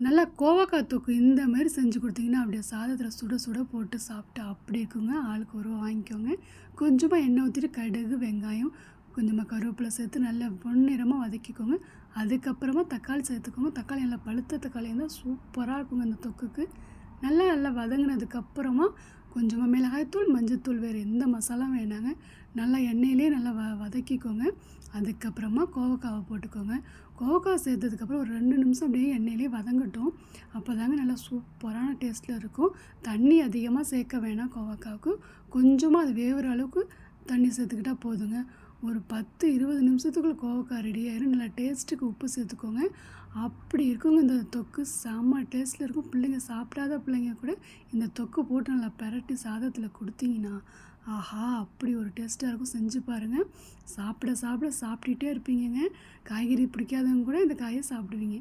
நல்லா கோவக்காய் தொக்கு இந்த மாதிரி செஞ்சு கொடுத்தீங்கன்னா அப்படியே சாதத்தில் சுட சுட போட்டு சாப்பிட்டா அப்படி இருக்குங்க. ஆளுக்கு ஒரு வாங்கிக்கோங்க. கொஞ்சமாக எண்ணெய் ஊற்றிட்டு கடுகு, வெங்காயம், கொஞ்சமாக கருவேப்பிலை சேர்த்து நல்லா பொன்னிறமாக வதக்கிக்கோங்க. அதுக்கப்புறமா தக்காளி சேர்த்துக்கோங்க. தக்காளி நல்லா பழுத்த தக்காளி இருந்தால் சூப்பராக இருக்குங்க இந்த தொக்குக்கு. நல்லா நல்லா வதங்கினதுக்கப்புறமா கொஞ்சமாக மிளகாய்த்தூள், மஞ்சள்தூள், வேறு எந்த மசாலாவும் வேணாங்க. நல்லா எண்ணெயிலே நல்லா வதக்கிக்கோங்க. அதுக்கப்புறமா கோவக்காவை போட்டுக்கோங்க. கோவக்காய் சேர்த்ததுக்கப்புறம் ஒரு 2 நிமிஷம் அப்படியே எண்ணெயிலே வதங்கட்டும். அப்போ தாங்க நல்லா சூப்பரான டேஸ்ட்டில் இருக்கும். தண்ணி அதிகமாக சேர்க்க வேணாம் கோவக்காவுக்கு. கொஞ்சமாக அது வேகிற அளவுக்கு தண்ணி சேர்த்துக்கிட்டால் போதுங்க. ஒரு 10-20 நிமிஷத்துக்குள்ளே கோவக்காய் ரெடி ஆயிரும். நல்லா டேஸ்ட்டுக்கு உப்பு சேர்த்துக்கோங்க. அப்படி இருக்குங்க இந்த தொக்கு. செம்ம டேஸ்ட்டில் இருக்கும். பிள்ளைங்க சாப்பிடாத பிள்ளைங்க கூட இந்த தொக்கு போட்டு நல்லா பெரட்டி சாதத்தில் கொடுத்தீங்கன்னா ஆஹா! அப்படி ஒரு டேஸ்ட்டாக இருக்கும். செஞ்சு பாருங்கள். சாப்பிட சாப்பிட்டுட்டே இருப்பீங்கங்க. காய்கறி பிடிக்காதவங்க கூட இந்த காயை சாப்பிடுவீங்க.